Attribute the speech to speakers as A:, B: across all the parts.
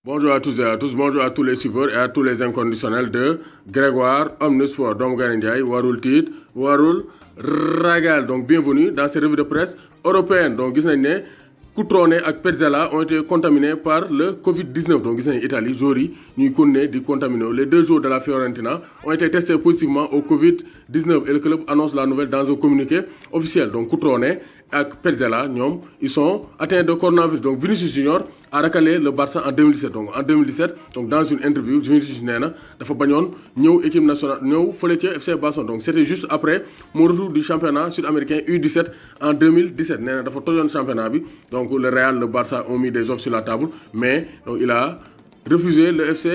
A: Bonjour à tous et à tous, bonjour à tous les suiveurs et à tous les inconditionnels de Grégoire Omnisport. Doomu Gaynde Njaay warul tiit warul ragal. Donc bienvenue dans cette revue de presse européenne. Donc gis nañ ne Cutrone ak Pezzella ont été contaminés par le Covid-19. Donc gis nañ Italie joueurs yi ñuy continuer di contaminer. Les deux joueurs de la Fiorentina ont été testés positivement au Covid-19 et le club annonce la nouvelle dans un communiqué officiel. Donc Cutrone ak Pezzella ñoom ils sont atteints de coronavirus. Donc Vinicius Junior a recalé le Barça en 2017. Donc en 2017 donc dans une interview Vinicius nee na dafa bañoon ñëw équipe nationale ñëw fële ca FC Barcelone. Donc c'était juste après mon retour du championnat sud-américain U17 en 2017 nee na dafa tojoon championnat bi. Donc le Real, le Barça ont mis des offres sur la table mais donc il a refusé le FC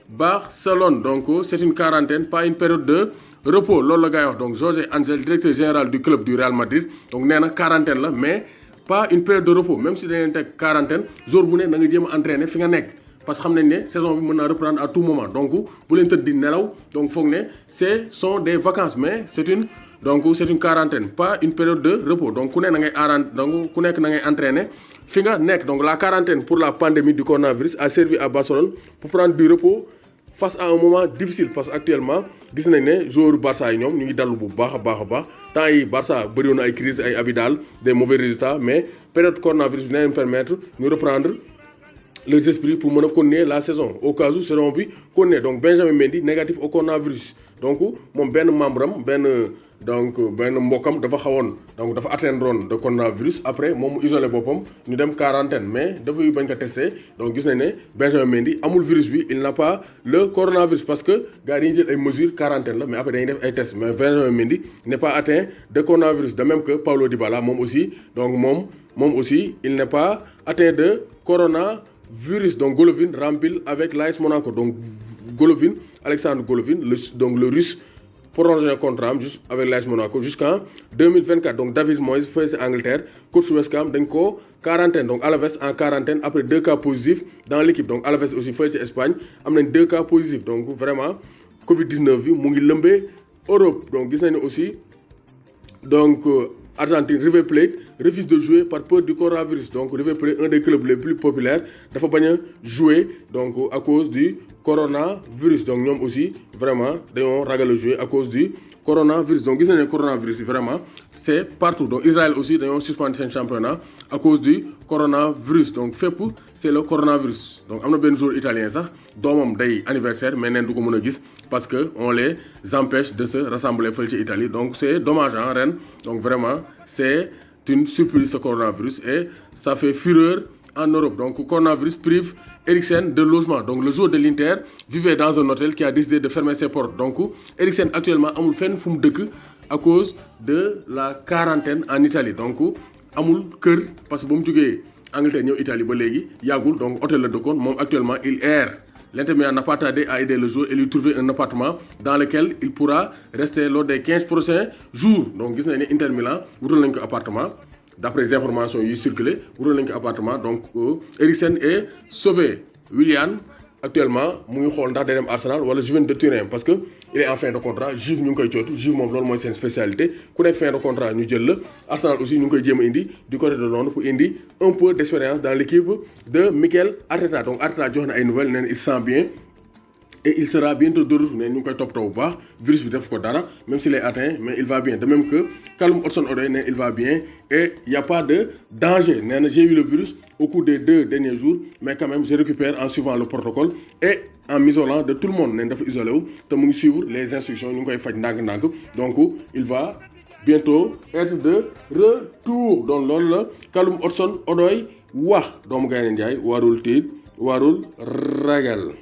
A: Barcelone. Donc c'est une quarantaine, pas une période de repos loolu la gars yi wax. Donc José Angel directeur général du club du Real Madrid donc nee na quarantaine la mais pas une période de repos. Même si dañu teg quarantaine jour bu ne na nga jéem a entraîner fi nga nekk parce que xam nañ ne saison bi mën naa reprendre à tout moment. Donc bu leen tëdd di nelaw donc foog ne ce sont des vacances mais c'est une quarantaine, pas une période de repos. Donc ku ne na ngay donc ku nekk na ngay entraîner fi nga nekk. Donc la quarantaine pour la pandémie du coronavirus a servi à Barcelone pour prendre du repos face à un moment difficile parce que actuellement gis nañ ne joueur Barça yi ñoom ñu ngi dallu bu baax a baax temps yi Barça bëri woon ay crise ay Abidal des mauvais résultats mais période coronavirus bi dina permettre ñu reprendre leurs esprits pour mën a continuer la saison au cas où saison bi continuer. Donc Benjamin Mendy négatif au coronavirus. Donc moom benn membre am benn mbokkam dafa xawoon donc dafa atteindre woon de coronavirus après moom mu isolé boppam ñu dem quarantaine mais dafa yu bañ ko testé. Donc gis nañ ne Benjamin Mendy amul virus bi, il n'a pas le coronavirus parce que gars yi dañuy jël ay mesures quarantaine la mais après dañuy def ay tests mais Benjamin Mendy n'est pas atteint de coronavirus. De même que Paulo Dybala moom aussi donc moom aussi il n'est pas atteint de coronavirus. Donc Golovin rempile avec l'AS Monaco. Donc Golovin, Alexandre Golovin, le russe prolongé un contrat juste avec l'AS Monaco jusqu'en 2024. Donc David Moyes fële ci Angleterre coach West Ham dañ ko quarantaine. Donc Alaves en quarantaine après 2 cas positifs dans l'équipe. Donc Alaves aussi fële ci Espagne am nañ 2 cas positifs. Donc vraiment Covid-19 bi mu ngi lëmbee Europe. Donc gis nañ ne aussi donc Argentine River Plate refuse de jouer par peur du coronavirus. Donc River Plate un des clubs les plus populaires dafa bañ a jouer donc à cause du coronavirus. Donc ñoom aussi vraiment dañoo ragal a jouer à cause du coronavirus. Donc gis nañ ne coronavirus bi vraiment c'est partout. Donc Israël aussi dañoo suspendre seen championnat à cause du coronavirus. Donc fépp c'est le coronavirus. Donc am na benn jour italien sax doomam day anniversaire mais neen du ko mën a gis parce que on les empêche de se rassembler fële ci Italie. Donc c'est dommage ren. Donc vraiment c'est une surprise ce coronavirus et ça fait fureur en Europe. Donc coronavirus prive Eriksen de logement. Donc le joueur de l'Inter vivait dans un hôtel qui a décidé de fermer ses portes. Donc Eriksen actuellement amul fenn fu mu dëkk à cause de la quarantaine en Italie. Donc amul kër parce que ba mu jógee Angleterre ñëw Italie ba léegi yàggul. Donc hôtel la dëkkoon moom actuellement il erre. L'Inter Milan n'a pas tardé à aider le joueur et lui trouver un appartement dans lequel il pourra rester lors des 15 prochains jours. Donc gis nañ ne Inter Milan wutal nañ ko appartement d'après les informations yi circulé wutal nañ ko appartement. Donc Eriksen est sauvé. Willian actuellement mu ngi xool ndax day dem Arsenal wala Juventus de Turin parce que il est en fin de contrat. Juve ñu ngi koy cootu Juve moom loolu mooy seen spécialité ku nekk fin de contrat ñu jël la. Arsenal aussi ñu ngi koy jéem a indi du côté de Londres pour indi un peu d'expérience dans l'équipe de Mikel Arteta. Donc Arteta jox na ay nouvelles nee na il sent bien et il sera bientôt de retour. Ne ñu ngi koy toppatoo bu baax virus bi def ko dara même s'il est atteint mais il va bien. De même que Callum Hudson-Odoi ne il va bien et il y a pas de danger. Nee na j'ai eu le virus au cours des 2 derniers jours mais quand même je récupère en suivant le protocole et en m'isolant de tout le monde. Nee na dafa isolé wu te mu ngi suivre les instructions ñu ngi koy faj ndànk-ndànk. Donc il va bientôt être de retour. Donc loolu la Callum Hudson-Odoi wax. Doomu Gaynde Njaay warul tiit warul ragal.